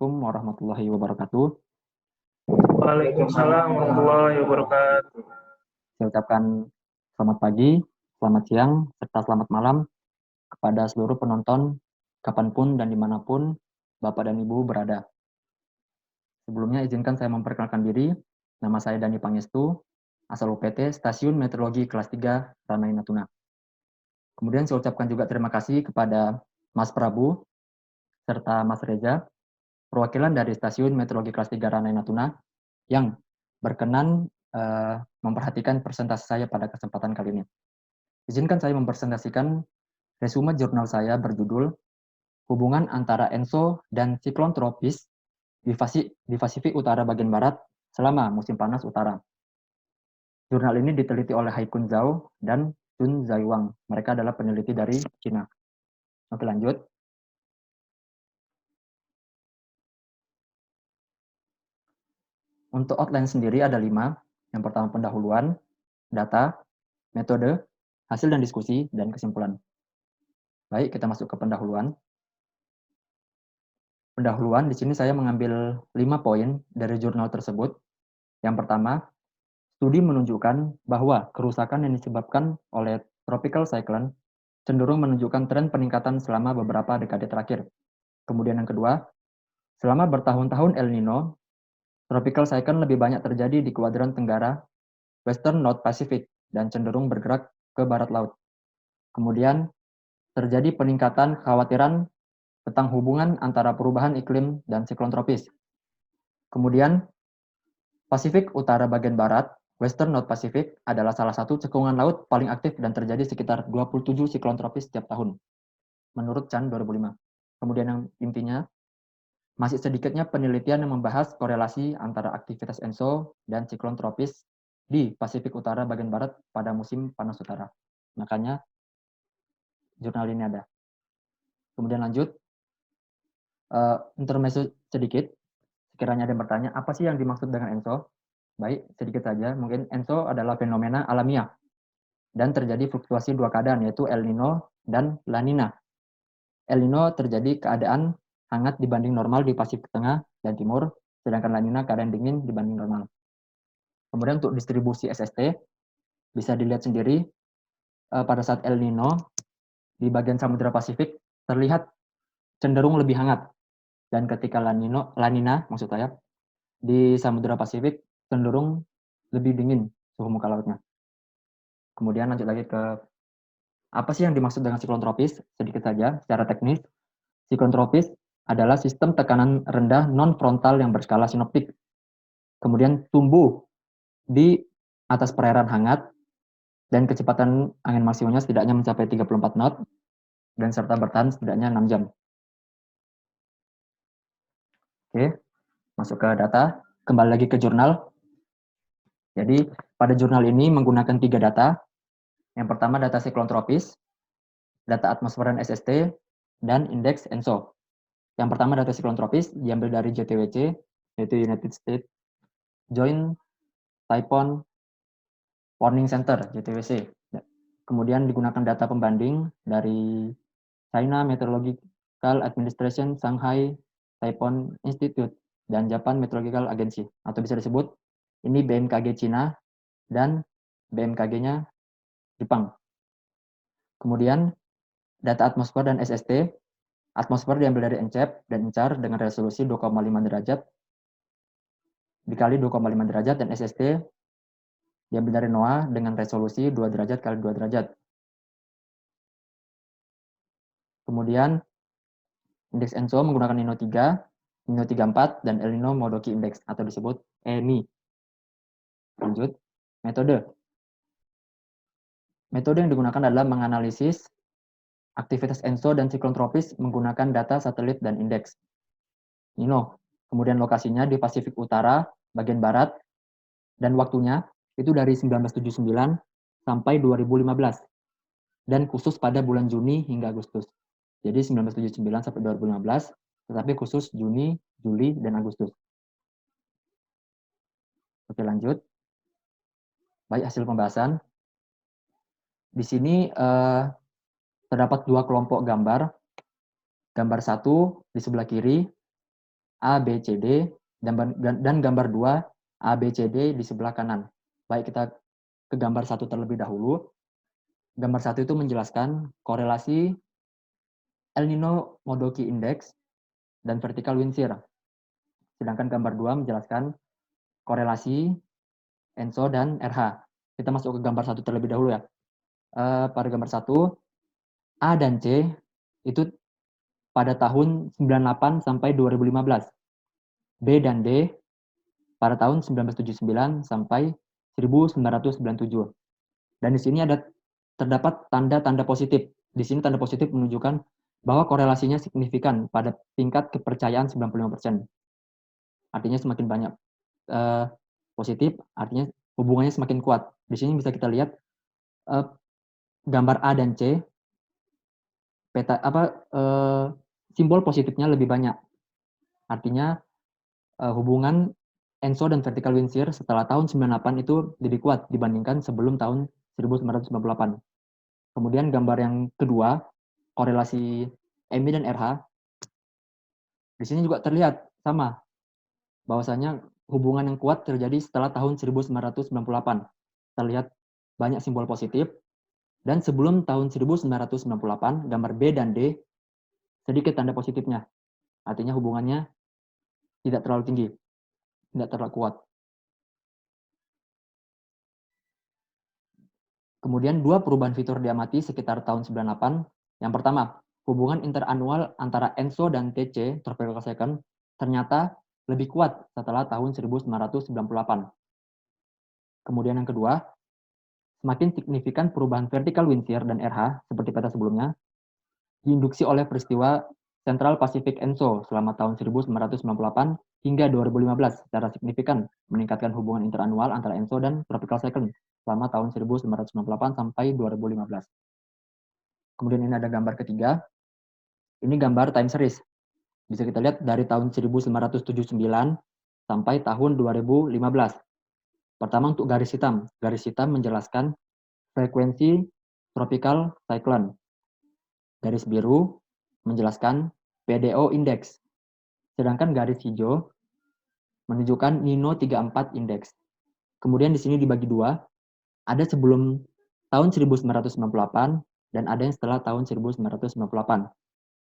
Assalamualaikum warahmatullahi wabarakatuh. Waalaikumsalam warahmatullahi wabarakatuh. Saya ucapkan selamat pagi, selamat siang, serta selamat malam kepada seluruh penonton, kapanpun dan dimanapun Bapak dan Ibu berada. Sebelumnya izinkan saya memperkenalkan diri. Nama saya Dani Pangestu, asal UPT Stasiun Meteorologi Kelas 3 Ranai Natuna. Kemudian saya ucapkan juga terima kasih kepada Mas Prabu serta Mas Reza, perwakilan dari Stasiun Meteorologi Kelas 3 Ranai Natuna, yang berkenan memperhatikan presentasi saya pada kesempatan kali ini. Izinkan saya mempresentasikan resume jurnal saya berjudul Hubungan antara ENSO dan siklon tropis di Pasifik Utara bagian Barat selama musim panas utara. Jurnal ini diteliti oleh Haikun Zhao dan Chun Zaiwang. Mereka adalah peneliti dari Cina. Oke, lanjut. Untuk outline sendiri ada 5. Yang pertama pendahuluan, data, metode, hasil dan diskusi, dan kesimpulan. Baik, kita masuk ke pendahuluan. Pendahuluan, di sini saya mengambil 5 poin dari jurnal tersebut. Yang pertama, studi menunjukkan bahwa kerusakan yang disebabkan oleh tropical cyclone cenderung menunjukkan tren peningkatan selama beberapa dekade terakhir. Kemudian yang kedua, selama bertahun-tahun El Nino, tropical cyclone lebih banyak terjadi di kuadran tenggara Western North Pacific dan cenderung bergerak ke barat laut. Kemudian terjadi peningkatan kekhawatiran tentang hubungan antara perubahan iklim dan siklon tropis. Kemudian, Pasifik Utara bagian Barat, Western North Pacific, adalah salah satu cekungan laut paling aktif dan terjadi sekitar 27 siklon tropis setiap tahun, menurut Chan 2005. Kemudian yang intinya, masih sedikitnya penelitian yang membahas korelasi antara aktivitas ENSO dan siklon tropis di Pasifik Utara bagian Barat pada musim panas utara. Makanya, jurnal ini ada. Kemudian lanjut, intermezzo sedikit, sekiranya ada yang bertanya, apa sih yang dimaksud dengan ENSO? Baik, sedikit saja. Mungkin ENSO adalah fenomena alamiah dan terjadi fluktuasi dua keadaan, yaitu El Nino dan La Nina. El Nino terjadi keadaan hangat dibanding normal di Pasifik Tengah dan Timur, sedangkan La Nina keadaan dingin dibanding normal. Kemudian untuk distribusi SST, bisa dilihat sendiri pada saat El Nino di bagian Samudra Pasifik terlihat cenderung lebih hangat. Dan ketika La Nina, maksud saya, di Samudra Pasifik cenderung lebih dingin suhu muka lautnya. Kemudian lanjut lagi ke apa sih yang dimaksud dengan siklon tropis? Sedikit saja, secara teknis, siklon tropis adalah sistem tekanan rendah non-frontal yang berskala sinoptik. Kemudian tumbuh di atas perairan hangat dan kecepatan angin maksimumnya setidaknya mencapai 34 knot dan serta bertahan setidaknya 6 jam. Oke, masuk ke data. Kembali lagi ke jurnal. Jadi, pada jurnal ini menggunakan 3 data. Yang pertama data siklon tropis, data atmosfer dan SST, dan indeks ENSO. Yang pertama data siklon tropis diambil dari JTWC, yaitu United States Joint Typhoon Warning Center, JTWC. Kemudian digunakan data pembanding dari China Meteorological Administration, Shanghai Typhoon Institute, dan Japan Meteorological Agency, atau bisa disebut ini BMKG Cina dan BMKG-nya Jepang. Kemudian data atmosfer dan SST, atmosfer diambil dari ENCEP dan ENCAR dengan resolusi 2,5 derajat dikali 2,5 derajat, dan SST diambil dari NOAA dengan resolusi 2 derajat kali 2 derajat. Kemudian indeks ENSO menggunakan Nino 3, Nino 34, dan El Nino Modoki Index atau disebut EMI. Lanjut, metode. Metode yang digunakan adalah menganalisis aktivitas ENSO dan siklon tropis menggunakan data satelit dan indeks Nino. Kemudian lokasinya di Pasifik Utara bagian barat dan waktunya itu dari 1979 sampai 2015 dan khusus pada bulan Juni hingga Agustus. Jadi 1979 sampai 2015, tetapi khusus Juni, Juli, dan Agustus. Oke, lanjut. Baik, hasil pembahasan. Di sini terdapat 2 kelompok gambar. Gambar 1 di sebelah kiri A, B, C, D, dan gambar 2 A, B, C, D di sebelah kanan. Baik, kita ke gambar 1 terlebih dahulu. Gambar 1 itu menjelaskan korelasi El Nino Modoki Index dan vertical wind shear. Sedangkan gambar 2 menjelaskan korelasi ENSO dan RH. Kita masuk ke gambar 1 terlebih dahulu ya. Pada gambar 1, A dan C itu pada tahun 98 sampai 2015. B dan D pada tahun 1979 sampai 1997. Dan di sini terdapat tanda-tanda positif. Di sini tanda positif menunjukkan bahwa korelasinya signifikan pada tingkat kepercayaan 95%. Artinya semakin banyak positif, artinya hubungannya semakin kuat. Di sini bisa kita lihat gambar A dan C, simbol positifnya lebih banyak. Artinya hubungan ENSO dan vertical wind shear setelah tahun 98 itu lebih kuat dibandingkan sebelum tahun 1998. Kemudian gambar yang kedua, korelasi MI dan RH, di sini juga terlihat sama, bahwasanya hubungan yang kuat terjadi setelah tahun 1998. Terlihat banyak simbol positif, dan sebelum tahun 1998, gambar B dan D, sedikit tanda positifnya. Artinya hubungannya tidak terlalu tinggi, tidak terlalu kuat. Kemudian dua perubahan fitur diamati sekitar tahun 98. Yang pertama, hubungan interanual antara ENSO dan TC, tropical cyclone, ternyata lebih kuat setelah tahun 1998. Kemudian yang kedua, semakin signifikan perubahan vertical wind shear dan RH seperti pada sebelumnya, diinduksi oleh peristiwa Central Pacific ENSO selama tahun 1998 hingga 2015 secara signifikan meningkatkan hubungan interanual antara ENSO dan tropical cyclone selama tahun 1998 sampai 2015. Kemudian ini ada gambar ketiga. Ini gambar time series. Bisa kita lihat dari tahun 1979 sampai tahun 2015. Pertama untuk garis hitam. Garis hitam menjelaskan frekuensi tropical cyclone. Garis biru menjelaskan PDO index. Sedangkan garis hijau menunjukkan Nino 34 index. Kemudian di sini dibagi dua. Ada sebelum tahun 1998 dan ada yang setelah tahun 1998.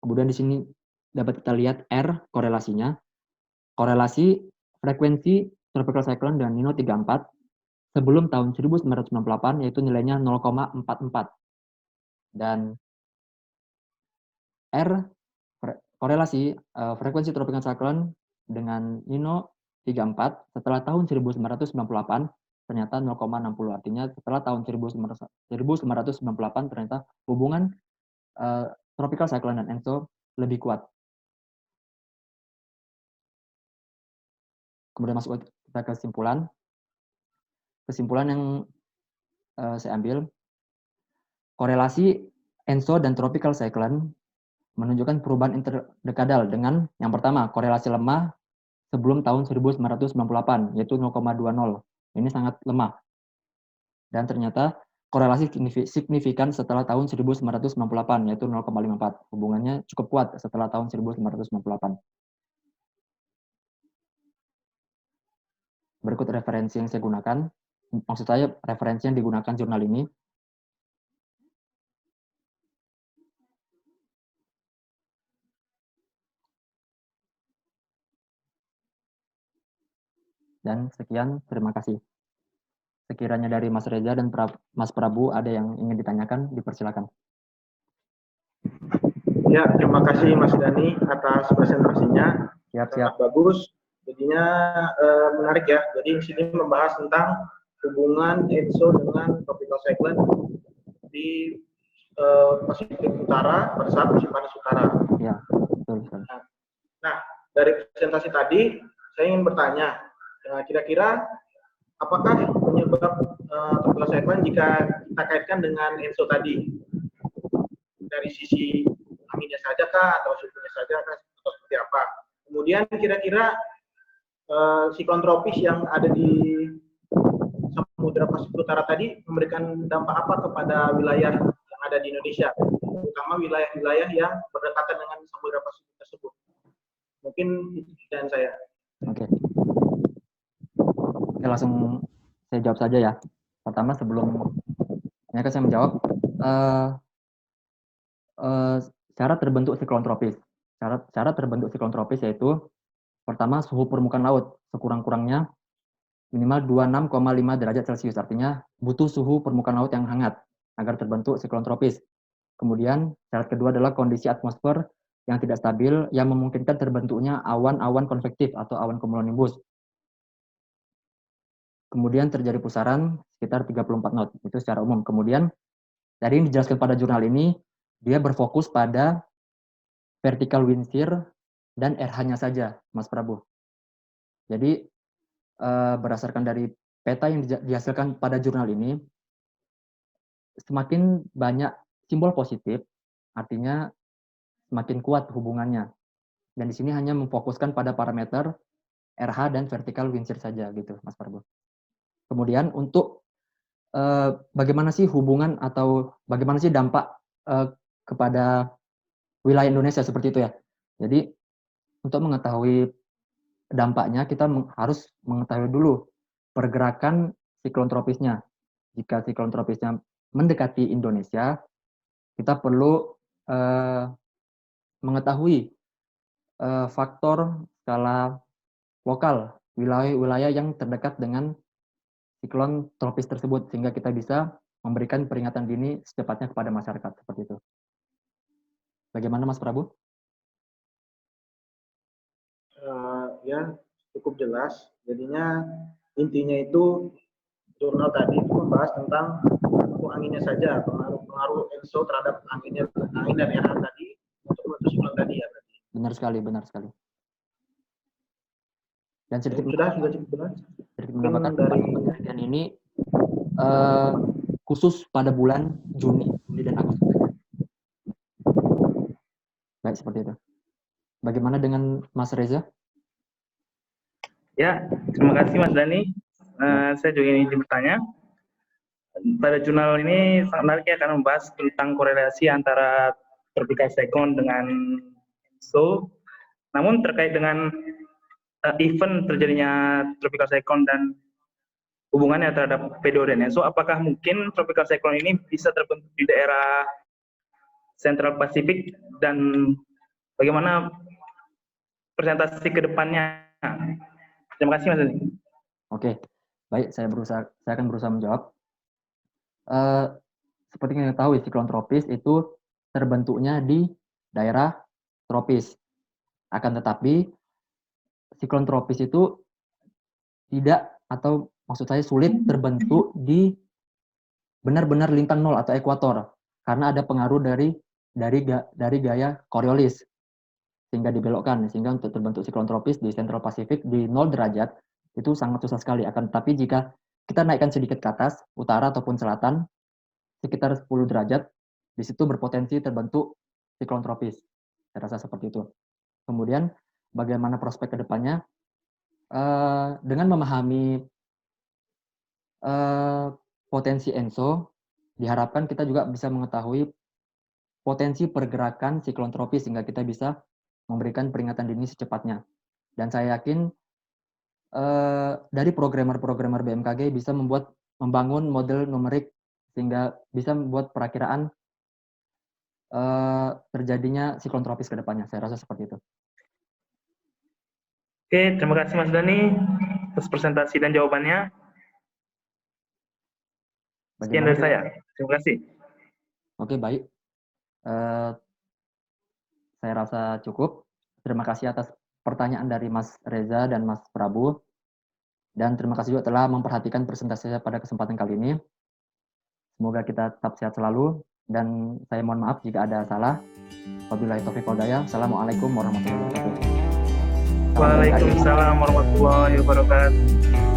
Kemudian di sini dapat kita lihat R korelasinya. Korelasi frekuensi tropical cyclone dan Nino 34 sebelum tahun 1998 yaitu nilainya 0,44. Dan R korelasi frekuensi tropical cyclone dengan Nino 34 setelah tahun 1998 ternyata 0,60. Artinya setelah tahun 1998 ternyata hubungan tropical cyclone dan ENSO lebih kuat. Kemudian masuk kita ke kesimpulan. Kesimpulan yang saya ambil, korelasi ENSO dan tropical cyclone menunjukkan perubahan interdekadal dengan yang pertama, korelasi lemah sebelum tahun 1998, yaitu 0,20. Ini sangat lemah. Dan ternyata korelasi signifikan setelah tahun 1998, yaitu 0,54. Hubungannya cukup kuat setelah tahun 1998. Berikut referensi yang saya gunakan. Maksud saya referensi yang digunakan jurnal ini. Dan sekian, terima kasih. Sekiranya dari Mas Reza dan Mas Prabu ada yang ingin ditanyakan, dipersilakan. Ya, terima kasih Mas Dani atas presentasinya. Siap. Bagus. Jadinya menarik ya. Jadi di sini membahas tentang hubungan ENSO dengan tropical cyclone di Pasifik Utara pada saat musim panas utara. Ya, betul. Nah, dari presentasi tadi saya ingin bertanya, kira-kira apakah penyebab tropical cyclone jika kita kaitkan dengan ENSO tadi? Dari sisi anginnya saja kah, atau suhunya saja kah, atau seperti apa? Kemudian kira-kira siklon tropis yang ada di Samudra Pasifik Utara tadi memberikan dampak apa kepada wilayah yang ada di Indonesia, terutama wilayah-wilayah yang berdekatan dengan Samudra Pasifik tersebut? Mungkin pertanyaan saya. Oke. Oke, langsung saya jawab saja ya. Pertama, sebelum saya menjawab, cara terbentuk siklon tropis. Cara terbentuk siklon tropis yaitu pertama suhu permukaan laut sekurang-kurangnya minimal 26,5 derajat Celcius. Artinya butuh suhu permukaan laut yang hangat agar terbentuk siklon tropis. Kemudian syarat kedua adalah kondisi atmosfer yang tidak stabil yang memungkinkan terbentuknya awan-awan konvektif atau awan cumulonimbus. Kemudian terjadi pusaran sekitar 34 knot, itu secara umum. Kemudian dari yang dijelaskan pada jurnal ini, dia berfokus pada vertical wind shear dan RH-nya saja, Mas Prabu. Jadi berdasarkan dari peta yang dihasilkan pada jurnal ini, semakin banyak simbol positif, artinya semakin kuat hubungannya. Dan di sini hanya memfokuskan pada parameter RH dan vertical wind shear saja, gitu, Mas Prabu. Kemudian untuk bagaimana sih hubungan atau bagaimana sih dampak kepada wilayah Indonesia seperti itu ya. Jadi untuk mengetahui dampaknya kita harus mengetahui dulu pergerakan siklon tropisnya. Jika siklon tropisnya mendekati Indonesia, kita perlu mengetahui faktor skala lokal wilayah-wilayah yang terdekat dengan siklon tropis tersebut sehingga kita bisa memberikan peringatan dini secepatnya kepada masyarakat seperti itu. Bagaimana Mas Prabu? Ya cukup jelas. Jadinya intinya itu jurnal tadi itu membahas tentang pengaruh anginnya saja, pengaruh ENSO terhadap angin dan RH tadi untuk membentuk siklon tadi ya. Benar sekali, benar sekali. Dan sedikit sudah cukup jelas. Sedikit menambahkan penelitian ini khusus pada bulan Juni dan Agustus. Baik, seperti itu. Bagaimana dengan Mas Reza? Ya, terima kasih Mas Dani. Saya juga ingin bertanya. Pada jurnal ini sangat menarik ya karena membahas tentang korelasi antara tropical cyclone dengan ENSO. Namun terkait dengan event terjadinya tropical cyclone dan hubungannya terhadap PDO dan ENSO, apakah mungkin tropical cyclone ini bisa terbentuk di daerah Central Pacific dan bagaimana presentasi ke depannya? Terima kasih Mas Dani. Oke, baik, saya akan berusaha menjawab. Seperti yang kita tahu, siklon tropis itu terbentuknya di daerah tropis. Akan tetapi siklon tropis itu tidak, atau maksud saya sulit terbentuk di benar-benar lintang nol atau ekuator karena ada pengaruh dari gaya Coriolis sehingga dibelokkan, sehingga untuk terbentuk siklon tropis di Central Pacific di 0 derajat itu sangat susah sekali. Akan tetapi jika kita naikkan sedikit ke atas, utara ataupun selatan, sekitar 10 derajat, di situ berpotensi terbentuk siklon tropis. Saya rasa seperti itu. Kemudian bagaimana prospek ke depannya? Dengan memahami potensi ENSO, diharapkan kita juga bisa mengetahui potensi pergerakan siklon tropis sehingga kita bisa memberikan peringatan dini secepatnya. Dan saya yakin dari programmer-programmer BMKG bisa membangun model numerik sehingga bisa membuat perakiraan terjadinya siklon tropis ke depannya. Saya rasa seperti itu. Oke, terima kasih Mas Dani atas presentasi dan jawabannya. Sekian dari saya. Terima kasih. Oke, baik. Saya rasa cukup. Terima kasih atas pertanyaan dari Mas Reza dan Mas Prabu. Dan terima kasih juga telah memperhatikan presentasi saya pada kesempatan kali ini. Semoga kita tetap sehat selalu. Dan saya mohon maaf jika ada salah. Wabillahi taufiq wal hidayah. Assalamualaikum warahmatullahi wabarakatuh. Waalaikumsalam warahmatullahi wabarakatuh.